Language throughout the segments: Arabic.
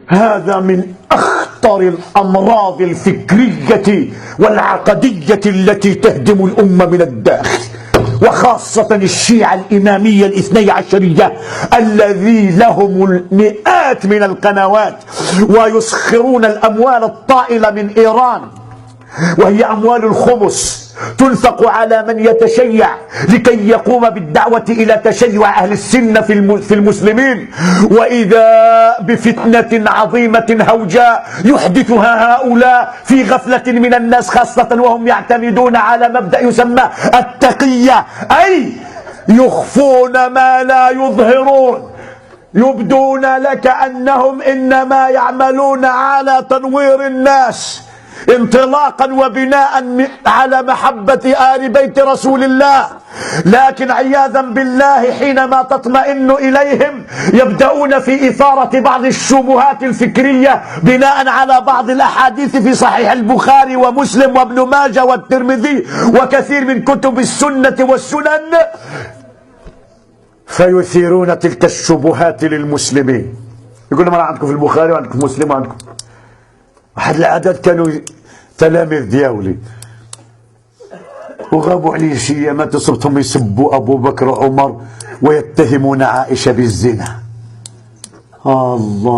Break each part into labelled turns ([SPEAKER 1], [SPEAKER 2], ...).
[SPEAKER 1] هذا من أخطر الأمراض الفكرية والعقدية التي تهدم الأمة من الداخل، وخاصة الشيعة الإمامية الاثني عشرية الذي لهم المئات من القنوات ويسخرون الأموال الطائلة من إيران، وهي أموال الخمس تنفق على من يتشيع لكي يقوم بالدعوة إلى تشيع أهل السنة في المسلمين، وإذا بفتنة عظيمة هوجاء يحدثها هؤلاء في غفلة من الناس، خاصة وهم يعتمدون على مبدأ يسمى التقية، أي يخفون ما لا يظهرون، يبدون لك أنهم إنما يعملون على تنوير الناس انطلاقا وبناء على محبة آل بيت رسول الله، لكن عياذا بالله حينما تطمئن إليهم يبدأون في إثارة بعض الشبهات الفكرية بناء على بعض الأحاديث في صحيح البخاري ومسلم وابن ماجه والترمذي وكثير من كتب السنة والسنن، فيثيرون تلك الشبهات للمسلمين. يقول ما عندكم في البخاري وعندكم في مسلم وعندكم. واحد العدد كانوا تلاميذ دياولي وغابوا عليه شيء ما تصبتهم يسبوا أبو بكر وعمر ويتهمون عائشة بالزنا. الله،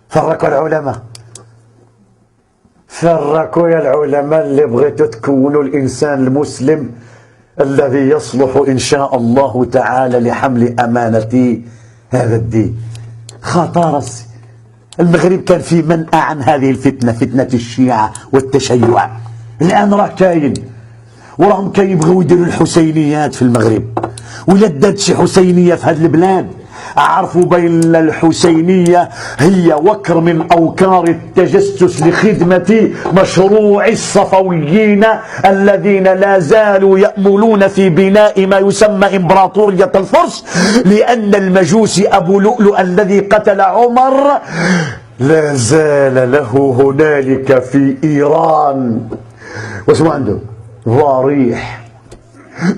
[SPEAKER 1] فرقوا العلماء، فرقوا يا العلماء اللي بغيتوا تكونوا الإنسان المسلم الذي يصلح إن شاء الله تعالى لحمل أمانة هذا الدين. خطر المغرب كان في منأى عن هذه الفتنة، فتنة الشيعة والتشيع. الآن راه كاين، وراهم كيبغيو يديروا الحسينيات في المغرب، ولا دات شي حسينية في هذه البلاد. عرفوا بين الحسينية هي وكر من أوكار التجسس لخدمة مشروع الصفويين الذين لا زالوا يأملون في بناء ما يسمى إمبراطورية الفرس، لأن المجوسي أبو لؤلؤ الذي قتل عمر لا زال له هنالك في إيران واسمه عنده ضريح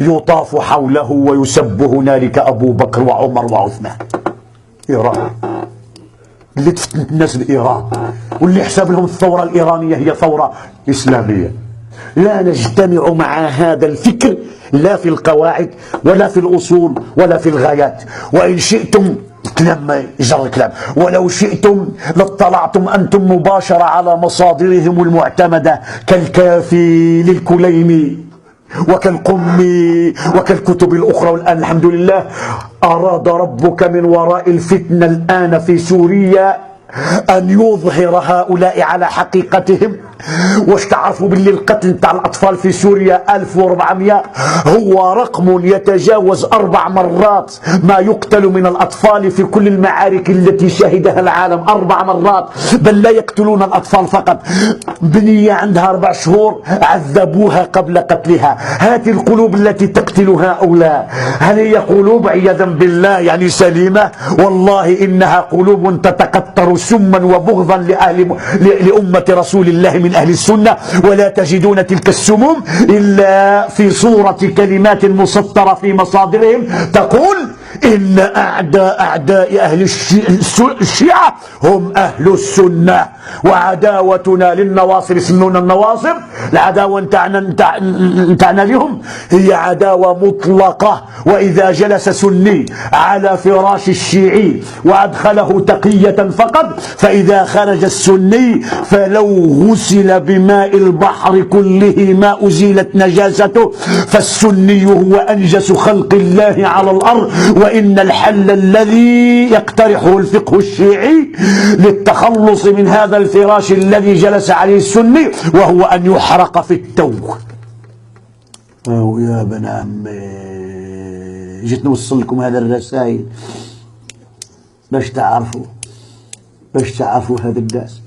[SPEAKER 1] يطاف حوله ويسب هنالك أبو بكر وعمر وعثمان. إيران اللي تفتنت الناس بإيران، واللي حسب لهم الثورة الإيرانية هي ثورة إسلامية. لا نجتمع مع هذا الفكر لا في القواعد ولا في الأصول ولا في الغايات. وإن شئتم كلام يجر الكلام، ولو شئتم لاطلعتم أنتم مباشرة على مصادرهم المعتمدة كالكافي للكليني وكالقمي وكالكتب الأخرى. والآن الحمد لله أراد ربك من وراء الفتنة الآن في سوريا أن يظهر هؤلاء على حقيقتهم. واش تعرفوا باللي القتل بتاع الأطفال في سوريا 1400 هو رقم يتجاوز 4 مرات ما يقتل من الأطفال في كل المعارك التي شهدها العالم. 4 مرات، بل لا يقتلون الأطفال فقط. بنية عندها 4 شهور عذبوها قبل قتلها. هذه القلوب التي تقتل هؤلاء هل هي قلوب عياذا بالله يعني سليمة؟ والله إنها قلوب تتقطر سما وبغضا لأمة رسول الله من أهل السنة، ولا تجدون تلك السموم إلا في صورة كلمات مسطرة في مصادرهم تقول إن أعداء أهل الشيعة هم أهل السنة، وعداوتنا للنواصب، يسمون النواصب العداوة نتاعنا لهم هي عداوة مطلقة. وإذا جلس سني على فراش الشيعي وأدخله تقية فقط، فإذا خرج السني فلو غسل بماء البحر كله ما أزيلت نجاسته، فالسني هو أنجس خلق الله على الأرض. وإن الحل الذي يقترحه الفقه الشيعي للتخلص من هذا الفراش الذي جلس عليه السني وهو أن يحرق في التوه. يا بن عمي، جيت نوصل لكم هذه الرسائل باش تعرفوا هذا الدرس.